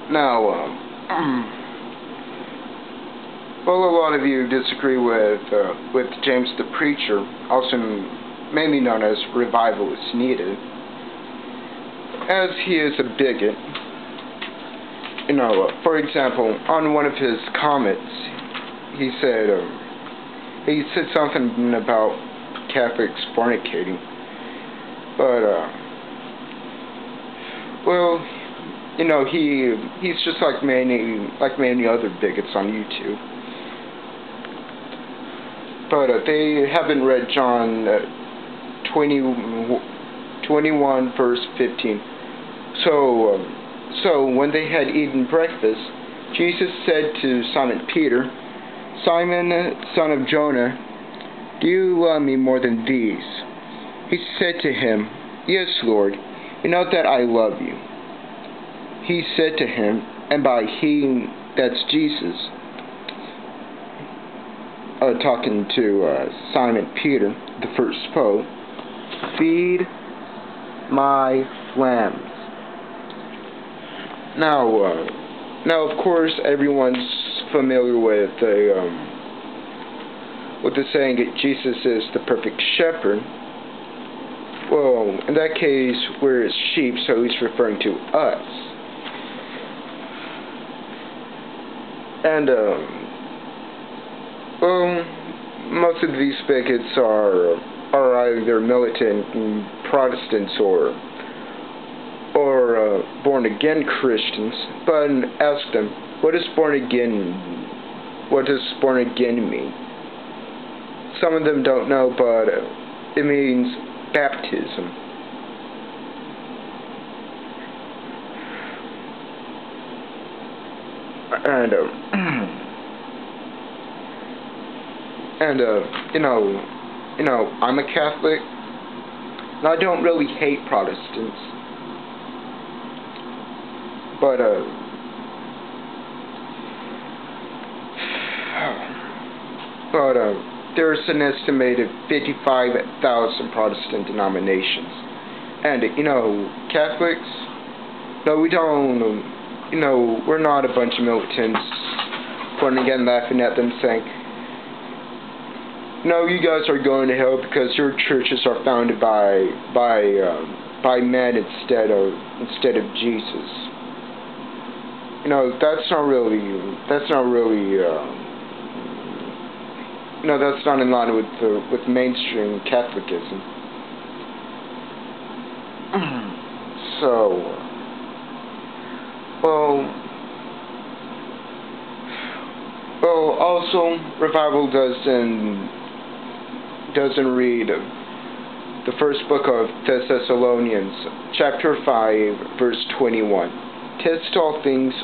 Now, well, a lot of you disagree with James the Preacher, also mainly known as Revivalisneeded, as he is a bigot. You know, for example, on one of his comments, he said something about Catholics fornicating, but well, you know, he's just like many other bigots on YouTube. But they haven't read John 21 verse 15. So when they had eaten breakfast, Jesus said to Simon Peter, "Simon, son of Jonah, do you love me more than these?" He said to him, "Yes, Lord, you know that I love you." He said to him, and by he, that's Jesus, talking to Simon Peter, the first pope, "Feed my lambs." Now, of course, everyone's familiar with the saying that Jesus is the perfect shepherd. Well, in that case, we're his sheep, so he's referring to us. And well, most of these bigots are either militant Protestants or born-again Christians. But ask them, what does born again mean? Some of them don't know, but it means baptism. And you know, I'm a Catholic, and I don't really hate Protestants, but there's an estimated 55,000 Protestant denominations, and you know, Catholics, no, we don't, you know, we're not a bunch of militants going again laughing at them saying, "No, you guys are going to hell because your churches are founded by men instead of Jesus." You know, that's not really, you know, that's not in line with mainstream Catholicism. So, well, also, Revival doesn't read the first book of Thessalonians, chapter 5, verse 21. "Test all things,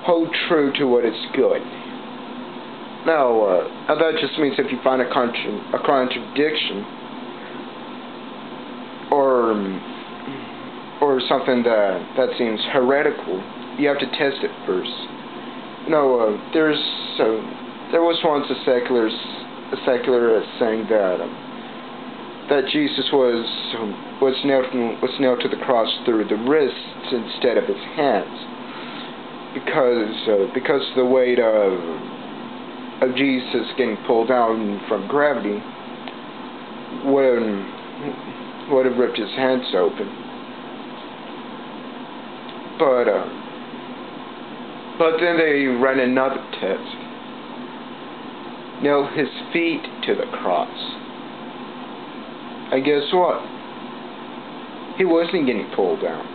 hold true to what is good." Now that just means if you find a contradiction or something that seems heretical, you have to test it first. You know, there was once a secularist saying that Jesus was nailed to the cross through the wrists instead of his hands, because the weight of Jesus getting pulled down from gravity would have ripped his hands open. But then they ran another test. Nailed his feet to the cross. And guess what? He wasn't getting pulled down.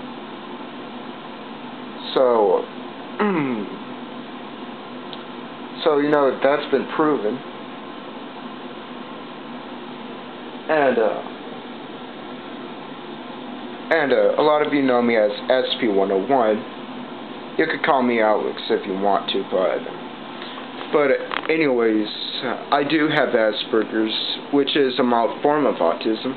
So, you know, that's been proven. And a lot of you know me as SP101. You could call me Alex if you want to, but anyways, I do have Asperger's, which is a mild form of autism.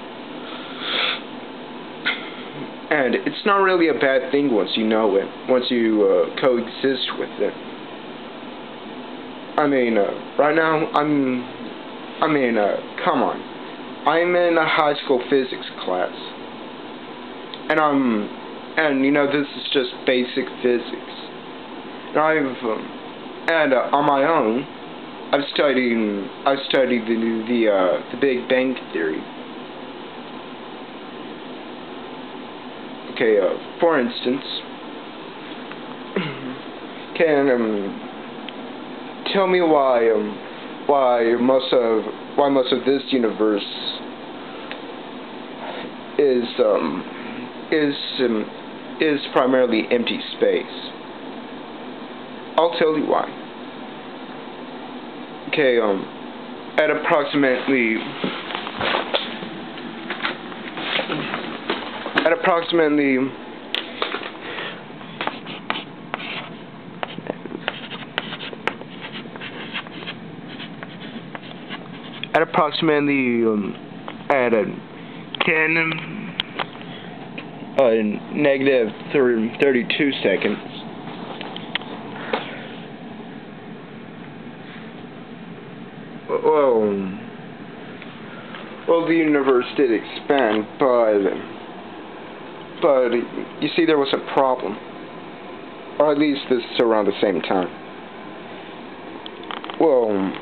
And it's not really a bad thing once you know it, once you coexist with it. I mean, right now, come on. I'm in a high school physics class, and And this is just basic physics. And on my own, I've studied the Big Bang Theory. Okay, for instance, can tell me why most of this universe is primarily empty space. I'll tell you why. Okay, at approximately 32 seconds. Well, the universe did expand, but you see, there was a problem, or at least this is around the same time. Well,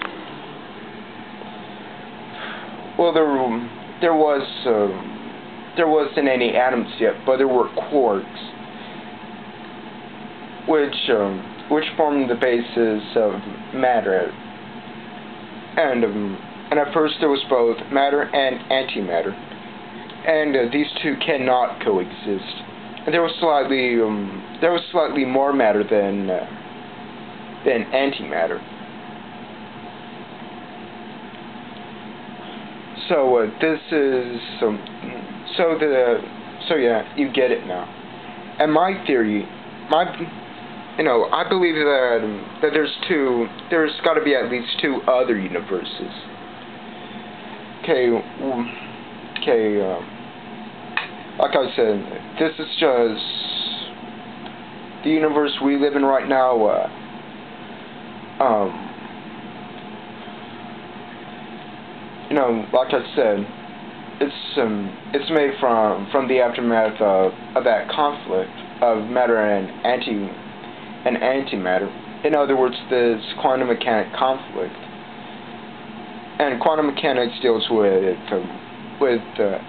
there wasn't any atoms yet, but there were quarks, which formed the basis of matter. And at first there was both matter and antimatter, and these two cannot coexist. And there was slightly more matter than antimatter. So yeah, you get it now. And my theory, I believe that there's got to be at least two other universes. Okay, like I said, this is just the universe we live in right now. Like I said, it's made from the aftermath of that conflict of matter and antimatter. In other words, this quantum mechanic conflict. And quantum mechanics deals with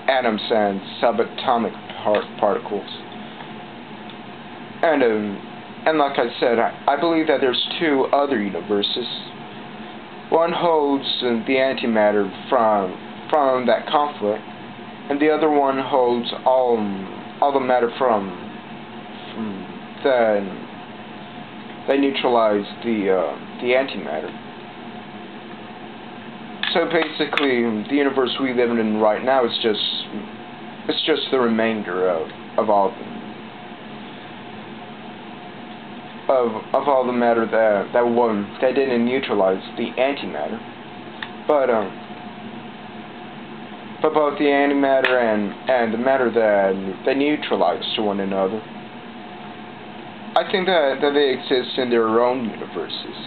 atoms and subatomic particles. And like I said, I believe that there's two other universes. One holds the antimatter from that conflict, and the other one holds all the matter from they neutralize the antimatter. So basically, the universe we live in right now is just the remainder of all the matter that didn't neutralize the antimatter. But both the antimatter and the matter that neutralize to one another, I think that they exist in their own universes.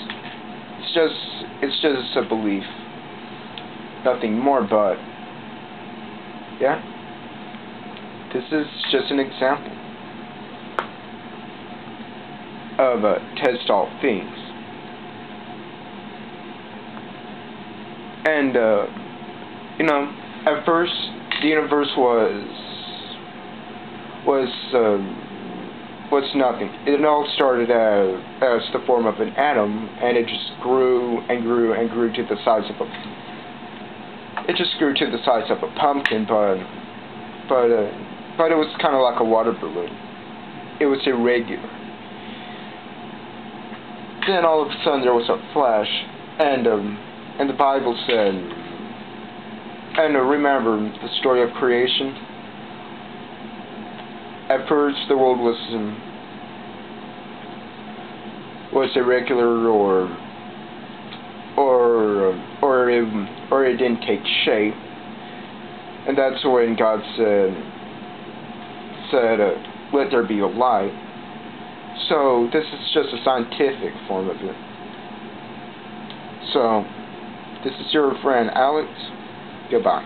It's just a belief, nothing more. But yeah, this is just an example of test all things. And at first the universe was nothing. It all started as the form of an atom, and it just grew and grew and grew to the size of a pumpkin. But it was kind of like a water balloon. It was irregular. Then all of a sudden there was a flash, and the Bible said, and remember the story of creation. At first the world was irregular, or it didn't take shape, and that's when God said, let there be a light. So this is just a scientific form of it. So this is your friend Alex. Goodbye.